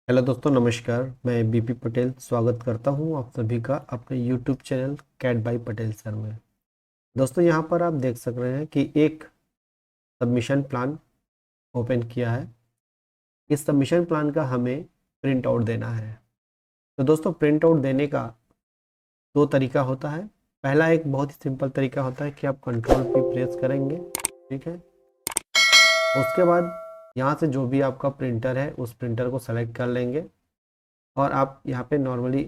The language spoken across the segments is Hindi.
हेलो दोस्तों, नमस्कार। मैं बीपी पटेल स्वागत करता हूं आप सभी का अपने YouTube channel cat by Patel sir में। दोस्तों, यहां पर आप देख सक रहे हैं कि एक सबमिशन प्लान ओपन किया है। इस सबमिशन प्लान का हमें प्रिंट आउट देना है। तो दोस्तों, प्रिंट आउट देने का दो तरीका होता है। पहला एक बहुत ही सिंपल तरीका होता है कि आप कंट्रोल P प्रेस करेंगे, ठीक है। उसके बाद यहाँ से जो भी आपका प्रिंटर है उस प्रिंटर को सेलेक्ट कर लेंगे और आप यहाँ पे नॉर्मली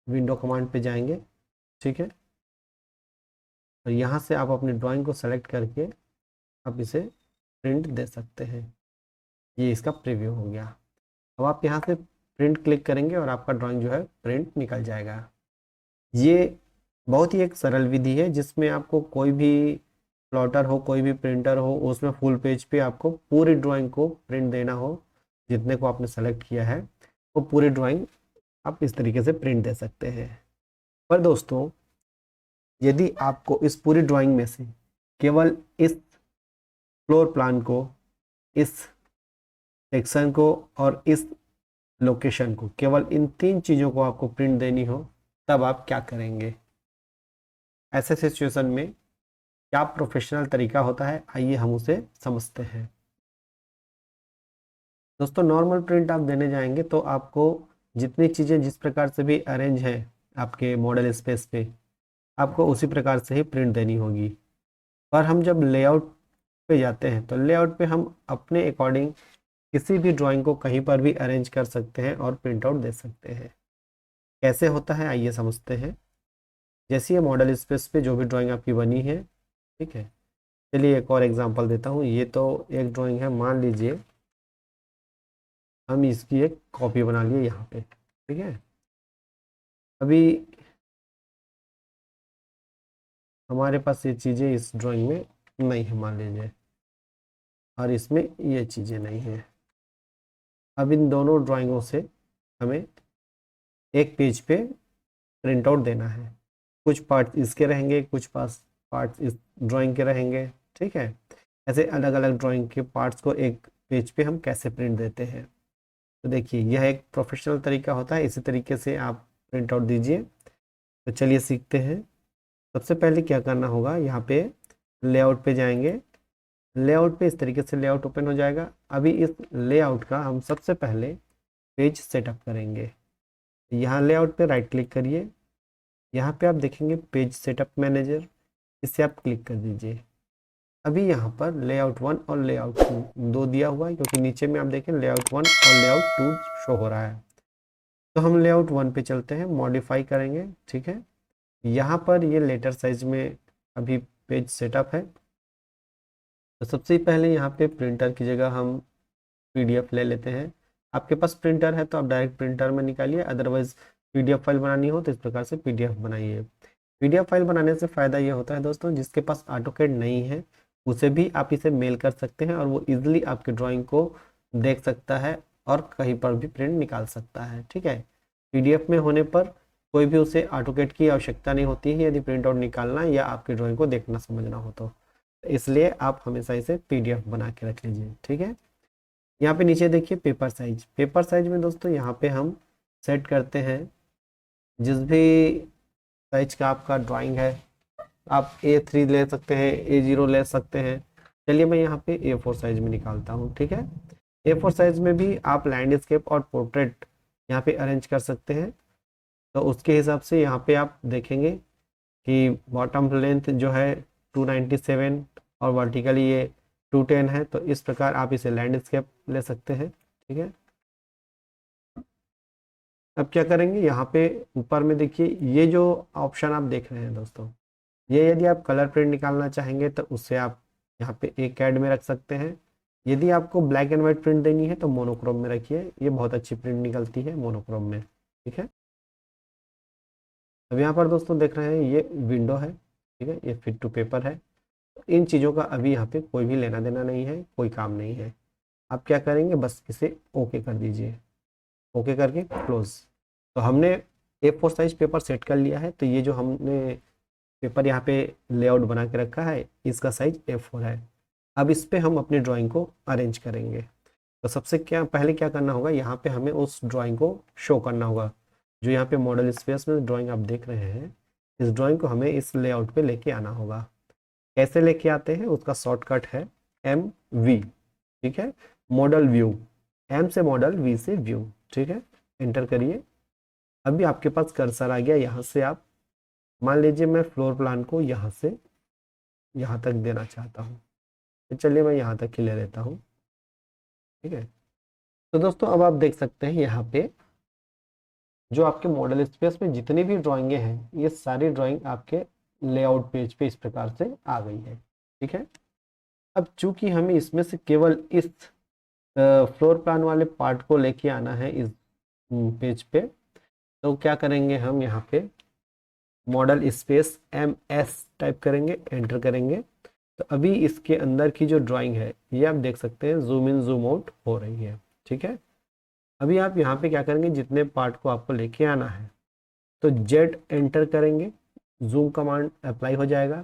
विंडो कमांड पे जाएंगे, ठीक है। और यहाँ से आप अपनी ड्राइंग को सेलेक्ट करके आप इसे प्रिंट दे सकते हैं। ये इसका प्रीव्यू हो गया। अब आप यहाँ से प्रिंट क्लिक करेंगे और आपका ड्राइंग जो है प्रिंट निकल जाएगा। ये बहुत ही एक सरल विधि है जिसमें आपको कोई भी प्लॉटर हो, कोई भी प्रिंटर हो, उसमें फुल पेज पे आपको पूरी ड्राइंग को प्रिंट देना हो, जितने को आपने सेलेक्ट किया है वो पूरी ड्राइंग आप इस तरीके से प्रिंट दे सकते हैं। पर दोस्तों, यदि आपको इस पूरी ड्राइंग में से केवल इस फ्लोर प्लान को, इस सेक्शन को और इस लोकेशन को, केवल इन तीन चीज़ों को आपको प्रिंट देनी हो, तब आप क्या करेंगे? ऐसे सिचुएशन में क्या प्रोफेशनल तरीका होता है, आइए हम उसे समझते हैं। दोस्तों, नॉर्मल प्रिंट आप देने जाएंगे तो आपको जितनी चीज़ें जिस प्रकार से भी अरेंज है आपके मॉडल स्पेस पे, आपको उसी प्रकार से ही प्रिंट देनी होगी। पर हम जब लेआउट पे जाते हैं तो लेआउट पे हम अपने अकॉर्डिंग किसी भी ड्राइंग को कहीं पर भी अरेंज कर सकते हैं और प्रिंट आउट दे सकते हैं। कैसे होता है आइए समझते हैं। जैसे ये मॉडल स्पेस पे जो भी ड्राइंग आपकी बनी है, ठीक है। चलिए एक और एग्जांपल देता हूँ। ये तो एक ड्राइंग है, मान लीजिए हम इसकी एक कॉपी बना लिए यहाँ पे, ठीक है। अभी हमारे पास ये चीज़ें इस ड्राइंग में नहीं है मान लीजिए, और इसमें ये चीज़ें नहीं है। अब इन दोनों ड्राइंगों से हमें एक पेज पे प्रिंट आउट देना है। कुछ पार्ट इसके रहेंगे, कुछ पास पार्ट इस ड्राइंग के रहेंगे, ठीक है। ऐसे अलग अलग ड्राइंग के पार्ट्स को एक पेज पे हम कैसे प्रिंट देते हैं, तो देखिए यह एक प्रोफेशनल तरीका होता है। इसी तरीके से आप प्रिंट आउट दीजिए। तो चलिए सीखते हैं। सबसे पहले क्या करना होगा, यहाँ पे लेआउट पे जाएंगे। लेआउट पे इस तरीके से लेआउट ओपन हो जाएगा। अभी इस लेआउट का हम सबसे पहले पेज सेटअप करेंगे। यहाँ लेआउट पे राइट क्लिक करिए, यहाँ पे आप देखेंगे पेज सेटअप मैनेजर, इसे आप क्लिक कर दीजिए। अभी यहाँ पर लेआउट 1 और लेआउट 2 दो दिया हुआ है, क्योंकि नीचे में आप देखें लेआउट 1 और लेआउट 2 शो हो रहा है। तो हम लेआउट 1 पे चलते हैं, मॉडिफाई करेंगे, ठीक है। यहाँ पर ये लेटर साइज में अभी पेज सेटअप है। तो सबसे पहले यहाँ पे प्रिंटर की जगह हम पीडीएफ ले लेते हैं। आपके पास प्रिंटर है तो आप डायरेक्ट प्रिंटर में निकालिए, अदरवाइज पीडीएफ फाइल बनानी हो तो इस प्रकार से पीडीएफ बनाइए। पीडीएफ फाइल बनाने से फ़ायदा ये होता है दोस्तों, जिसके पास ऑटोकैड नहीं है उसे भी आप इसे मेल कर सकते हैं और वो इजीली आपके ड्राइंग को देख सकता है और कहीं पर भी प्रिंट निकाल सकता है, ठीक है। पीडीएफ में होने पर कोई भी उसे ऑटोकैड की आवश्यकता नहीं होती है यदि प्रिंट आउट निकालना या आपकी ड्राइंग को देखना समझना हो तो। इसलिए आप हमेशा इसे पीडीएफ बना के रख लीजिए, ठीक है। यहाँ पे नीचे देखिए पेपर साइज। पेपर साइज में दोस्तों यहाँ पे हम सेट करते हैं जिस भी साइज का आपका ड्राइंग है, आप A3 ले सकते हैं, A0 ले सकते हैं। चलिए मैं यहाँ पे A4 साइज में निकालता हूँ, ठीक है। A4 साइज में भी आप लैंडस्केप और पोर्ट्रेट यहाँ पे अरेंज कर सकते हैं। तो उसके हिसाब से यहाँ पे आप देखेंगे कि बॉटम लेंथ जो है 297 और वर्टिकली ये 210 है। तो इस प्रकार आप इसे लैंडस्केप ले सकते हैं, ठीक है। अब क्या करेंगे, यहाँ पे ऊपर में देखिए ये जो ऑप्शन आप देख रहे हैं दोस्तों, ये यदि आप कलर प्रिंट निकालना चाहेंगे तो उससे आप यहाँ पे एक कैड में रख सकते हैं। यदि आपको ब्लैक एंड व्हाइट प्रिंट देनी है तो मोनोक्रोम में रखिए, ये बहुत अच्छी प्रिंट निकलती है मोनोक्रोम में, ठीक है। अब यहाँ पर दोस्तों देख रहे हैं ये विंडो है, ठीक है, ये फिट टू पेपर है। इन चीज़ों का अभी यहाँ पे कोई भी लेना देना नहीं है, कोई काम नहीं है। आप क्या करेंगे, बस इसे ओके कर दीजिए, ओके करके क्लोज। तो हमने A4 साइज पेपर सेट कर लिया है। तो ये जो हमने पेपर यहाँ पे लेआउट बना के रखा है इसका साइज A4 है। अब इस पे हम अपनी ड्राइंग को अरेंज करेंगे। तो सबसे पहले क्या करना होगा, यहाँ पे हमें उस ड्राइंग को शो करना होगा। जो यहाँ पे मॉडल स्पेस में ड्राइंग आप देख रहे हैं, इस ड्राइंग को हमें इस लेआउट पे लेके आना होगा। कैसे लेके आते हैं, उसका शॉर्टकट है MV। ठीक है, मॉडल व्यू, M से मॉडल, V से व्यू। ठीक है, एंटर करिए। अभी आपके पास कर्सर आ गया। यहाँ से आप मान लीजिए मैं फ्लोर प्लान को यहाँ से यहाँ तक देना चाहता हूँ, तो चलिए मैं यहाँ तक ही ले लेता हूँ। ठीक है, तो दोस्तों अब आप देख सकते हैं यहाँ पे जो आपके मॉडल स्पेस में जितनी भी ड्राइंगें हैं, ये सारी ड्राइंग आपके लेआउट पेज पे इस प्रकार से आ गई है। ठीक है, अब चूंकि हमें इसमें से केवल इस फ्लोर प्लान वाले पार्ट को लेके आना है इस पेज पे, तो क्या करेंगे, हम यहाँ पे मॉडल स्पेस MS टाइप करेंगे, एंटर करेंगे। तो अभी इसके अंदर की जो ड्राइंग है ये आप देख सकते हैं जूम इन जूम आउट हो रही है। ठीक है, अभी आप यहाँ पे क्या करेंगे, जितने पार्ट को आपको लेके आना है तो Z एंटर करेंगे, जूम कमांड अप्लाई हो जाएगा।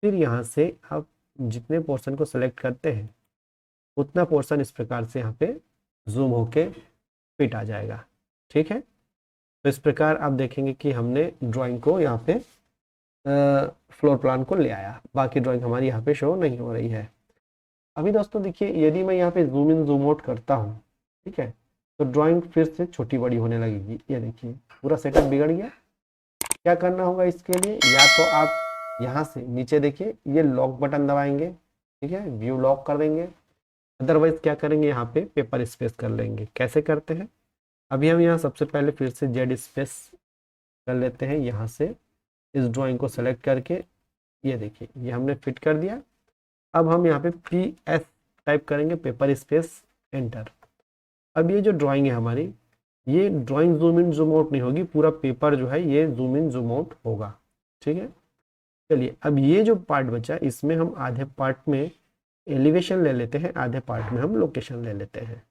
फिर यहाँ से आप जितने पोर्शन को सेलेक्ट करते हैं उतना पोर्शन इस प्रकार से यहाँ पे जूम होके फिट आ जाएगा। ठीक है, तो इस प्रकार आप देखेंगे कि हमने ड्राइंग को यहाँ पे फ्लोर प्लान को ले आया। बाकी ड्राइंग हमारी यहाँ पे शो नहीं हो रही है। अभी दोस्तों देखिए, यदि मैं यहाँ पे जूम इन जूम आउट करता हूँ, ठीक है, तो ड्राइंग फिर से छोटी बड़ी होने लगेगी। ये देखिए पूरा सेटअप बिगड़ गया। क्या करना होगा इसके लिए, या तो आप यहाँ से नीचे देखिए ये लॉक बटन दबाएंगे, ठीक है, व्यू लॉक कर देंगे। अदरवाइज क्या करेंगे, यहाँ पे पेपर स्पेस कर लेंगे। कैसे करते हैं, अभी हम यहाँ सबसे पहले फिर से Z स्पेस कर लेते हैं। यहाँ से इस ड्राइंग को सेलेक्ट करके ये देखिए ये हमने फिट कर दिया। अब हम यहाँ पे PS टाइप करेंगे, पेपर स्पेस, एंटर। अब ये जो ड्राइंग है हमारी, ये drawing zoom in zoom out नहीं होगी, पूरा पेपर जो है ये जूम इन जूम आउट होगा। ठीक है, चलिए अब ये जो पार्ट बचा इसमें हम आधे पार्ट में एलिवेशन ले लेते हैं, आधे पार्ट में हम लोकेशन ले लेते हैं।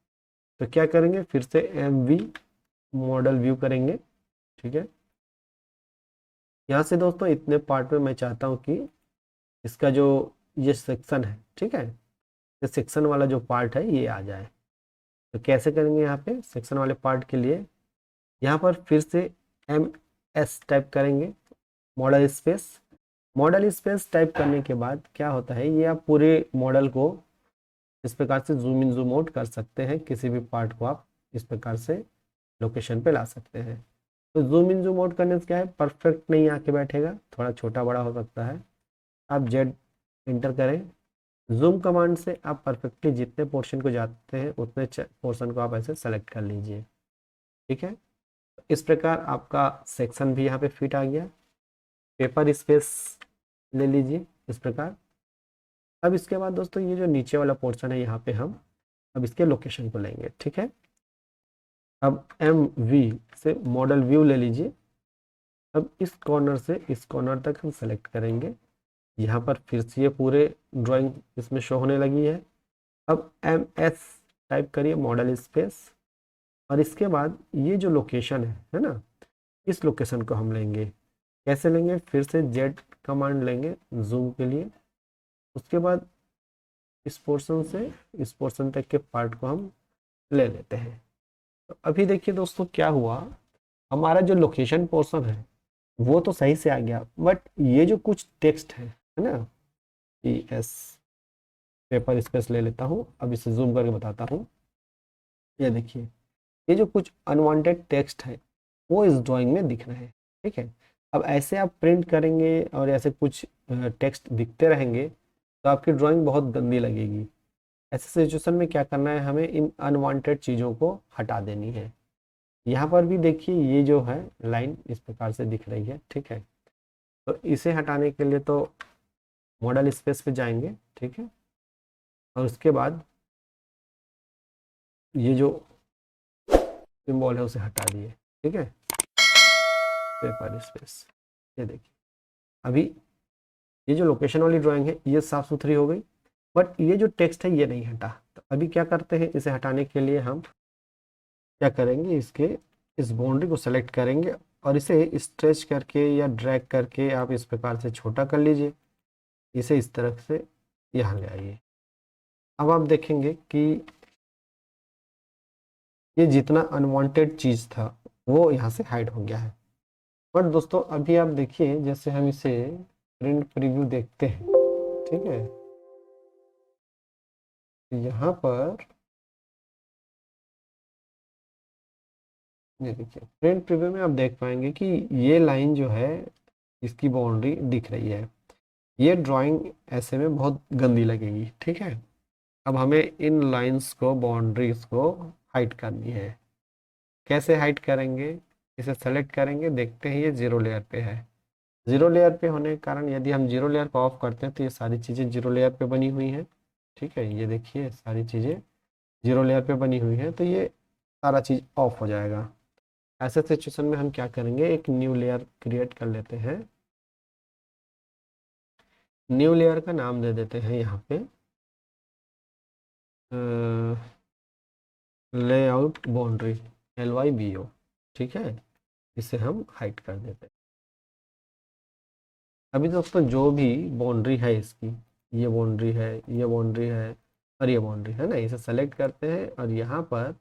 तो क्या करेंगे, फिर से MV मॉडल व्यू करेंगे। ठीक है, यहाँ से दोस्तों इतने पार्ट में मैं चाहता हूँ कि इसका जो ये सेक्शन है, ठीक है, ये सेक्शन वाला जो पार्ट है ये आ जाए। तो कैसे करेंगे, यहाँ पे सेक्शन वाले पार्ट के लिए यहाँ पर फिर से MS टाइप करेंगे, model space. Model space type करने के बाद क्या होता है, ये आप पूरे मॉडल को इस प्रकार से जूम इन जूम आउट कर सकते हैं। किसी भी पार्ट को आप इस प्रकार से लोकेशन पे ला सकते हैं। तो जूम इन जूम आउट करने से क्या है, परफेक्ट नहीं आके बैठेगा, थोड़ा छोटा बड़ा हो सकता है। आप Z एंटर करें, जूम कमांड से आप परफेक्टली जितने पोर्शन को जाते हैं उतने पोर्शन को आप ऐसे सेलेक्ट कर लीजिए। ठीक है, इस प्रकार आपका सेक्शन भी यहाँ पे फिट आ गया। पेपर स्पेस ले लीजिए इस प्रकार। अब इसके बाद दोस्तों ये जो नीचे वाला पोर्शन है यहाँ पे हम अब इसके लोकेशन को लेंगे। ठीक है, अब MV से मॉडल व्यू ले लीजिए। अब इस कॉर्नर से इस कॉर्नर तक हम सेलेक्ट करेंगे। यहाँ पर फिर से ये पूरे ड्राइंग इसमें शो होने लगी है। अब MS टाइप करिए, मॉडल स्पेस, और इसके बाद ये जो लोकेशन है ना, इस लोकेशन को हम लेंगे। कैसे लेंगे, फिर से Z कमांड लेंगे जूम के लिए। उसके बाद इस पोर्शन से इस पोर्शन तक के पार्ट को हम ले लेते हैं। तो अभी देखिए दोस्तों क्या हुआ, हमारा जो लोकेशन पोर्शन है वो तो सही से आ गया, बट ये जो कुछ टेक्स्ट है ना, PS पेपर स्पेस ले लेता हूँ, अब इसे जूम करके बताता हूँ। ये देखिए ये जो कुछ अनवांटेड टेक्स्ट है वो इस ड्राइंग में दिख रहे हैं। ठीक है, अब ऐसे आप प्रिंट करेंगे और ऐसे कुछ टेक्स्ट दिखते रहेंगे तो आपकी ड्राइंग बहुत गंदी लगेगी। ऐसे सिचुएशन में क्या करना है, हमें इन अनवांटेड चीज़ों को हटा देनी है। यहाँ पर भी देखिए ये जो है लाइन इस प्रकार से दिख रही है। ठीक है, तो इसे हटाने के लिए तो मॉडल स्पेस पे जाएंगे। ठीक है, और उसके बाद ये जो सिंबल है उसे हटा दिए। ठीक है, पेपर स्पेस, ये देखिए अभी ये जो लोकेशन वाली ड्राइंग है ये साफ सुथरी हो गई, बट ये जो टेक्स्ट है ये नहीं हटा। तो अभी क्या करते हैं, इसे हटाने के लिए हम क्या करेंगे, इसके इस बाउंड्री को सेलेक्ट करेंगे और इसे स्ट्रेच करके या ड्रैग करके आप इस प्रकार से छोटा कर लीजिए। इसे इस तरह से यहाँ ले आइए। अब आप देखेंगे कि ये जितना अनवांटेड चीज था वो यहाँ से हाइड हो गया है। बट दोस्तों अभी आप देखिए, जैसे हम इसे प्रिंट प्रीव्यू देखते हैं, ठीक है, यहाँ पर ये देखिए प्रिंट प्रीव्यू में आप देख पाएंगे कि ये लाइन जो है इसकी बाउंड्री दिख रही है। ये ड्राइंग ऐसे में बहुत गंदी लगेगी, ठीक है। अब हमें इन लाइंस को, बाउंड्रीज को हाइड करनी है। कैसे हाइड करेंगे? इसे सेलेक्ट करेंगे, देखते हैं ये जीरो लेयर पे है। जीरो लेयर पे होने के कारण यदि हम जीरो लेयर को ऑफ करते हैं तो ये सारी चीज़ें जीरो लेयर पे बनी हुई हैं, ठीक है। ये देखिए सारी चीज़ें जीरो लेयर पे बनी हुई हैं, तो ये सारा चीज़ ऑफ हो जाएगा। ऐसे सिचुएशन में हम क्या करेंगे, एक न्यू लेयर क्रिएट कर लेते हैं। न्यू लेयर का नाम दे देते हैं यहाँ पे लेआउट बाउंड्री, LYBO, ठीक है। इसे हम हाइड कर देते हैं। अभी दोस्तों जो भी बाउंड्री है इसकी, ये बाउंड्री है, ये बाउंड्री है और ये बाउंड्री है ना, इसे सेलेक्ट करते हैं और यहाँ पर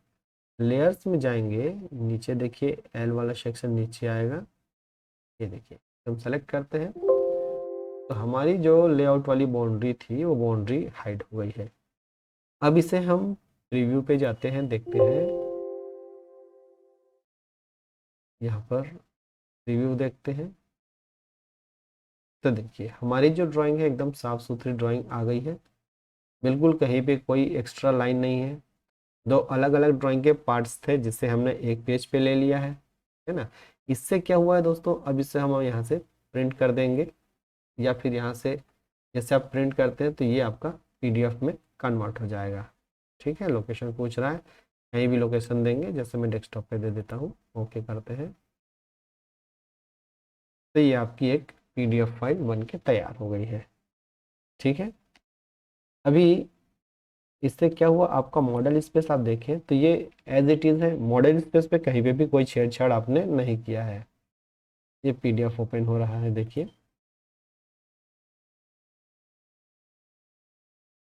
लेयर्स में जाएंगे। नीचे देखिए एल वाला सेक्शन नीचे आएगा, ये देखिए हम सेलेक्ट करते हैं तो हमारी जो लेआउट वाली बाउंड्री थी वो बाउंड्री हाइड हो गई है। अब इसे हम प्रीव्यू पे जाते हैं, देखते हैं, यहाँ पर प्रीव्यू देखते हैं तो देखिए हमारी जो ड्राइंग है एकदम साफ सुथरी ड्राइंग आ गई है। बिल्कुल कहीं पे कोई एक्स्ट्रा लाइन नहीं है। दो अलग अलग ड्राइंग के पार्ट्स थे जिसे हमने एक पेज पे ले लिया है ना। इससे क्या हुआ है दोस्तों, अब इससे हम यहाँ से प्रिंट कर देंगे या फिर यहाँ से जैसे आप प्रिंट करते हैं तो ये आपका PDF में कन्वर्ट हो जाएगा, ठीक है। लोकेशन पूछ रहा है, कहीं भी लोकेशन देंगे, जैसे मैं डेस्कटॉप पे दे देता हूँ, ओके करते हैं तो ये आपकी एक PDF फाइल बन के तैयार हो गई है, ठीक है। अभी इससे क्या हुआ, आपका मॉडल स्पेस आप देखें तो ये एज इट इज़ है। मॉडल स्पेस पे कहीं पे भी कोई छेड़छाड़ आपने नहीं किया है। ये PDF ओपन हो रहा है, देखिए,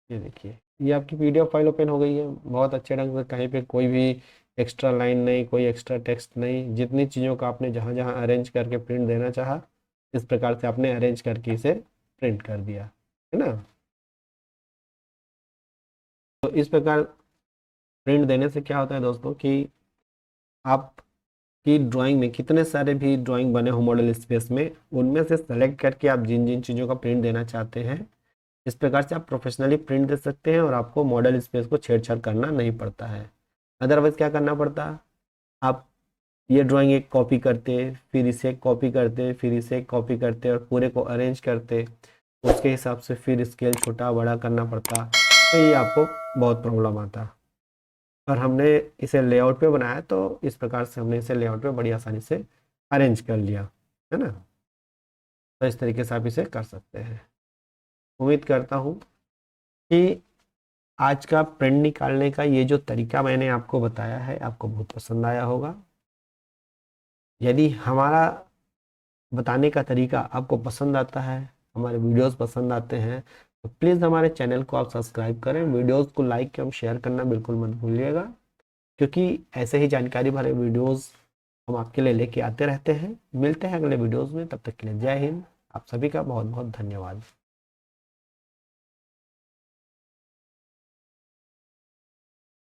ये देखिए ये आपकी PDF फाइल ओपन हो गई है बहुत अच्छे ढंग से। कहीं पे कोई भी एक्स्ट्रा लाइन नहीं, कोई एक्स्ट्रा टेक्स्ट नहीं। जितनी चीज़ों का आपने जहाँ जहाँ अरेंज करके प्रिंट देना चाहा, इस प्रकार से आपने अरेंज करके इसे प्रिंट कर दिया, है ना। तो इस प्रकार प्रिंट देने से क्या होता है दोस्तों कि आपकी ड्राइंग में कितने सारे भी ड्राइंग बने हो मॉडल स्पेस में, उनमें से सेलेक्ट करके आप जिन जिन चीज़ों का प्रिंट देना चाहते हैं, इस प्रकार से आप प्रोफेशनली प्रिंट दे सकते हैं और आपको मॉडल स्पेस को छेड़छाड़ करना नहीं पड़ता है। अदरवाइज क्या करना पड़ता, आप ये ड्राइंग एक कॉपी करते, फिर इसे कॉपी करते, फिर इसे कॉपी करते और पूरे को अरेंज करते, उसके हिसाब से फिर स्केल छोटा बड़ा करना पड़ता, तो ये आपको बहुत प्रॉब्लम आता। और हमने इसे लेआउट पे बनाया तो इस प्रकार से हमने इसे लेआउट पे बड़ी आसानी से अरेंज कर लिया, है ना। तो इस तरीके से आप इसे कर सकते हैं। उम्मीद करता हूँ कि आज का प्रिंट निकालने का ये जो तरीका मैंने आपको बताया है आपको बहुत पसंद आया होगा। यदि हमारा बताने का तरीका आपको पसंद आता है, हमारे वीडियोस पसंद आते हैं, तो प्लीज़ हमारे चैनल को आप सब्सक्राइब करें, वीडियोस को लाइक एवं शेयर करना बिल्कुल मत भूलिएगा, क्योंकि ऐसे ही जानकारी भरे वीडियोस हम आपके लिए लेके आते रहते हैं। मिलते हैं अगले वीडियोस में, तब तक के लिए जय हिंद। आप सभी का बहुत बहुत धन्यवाद।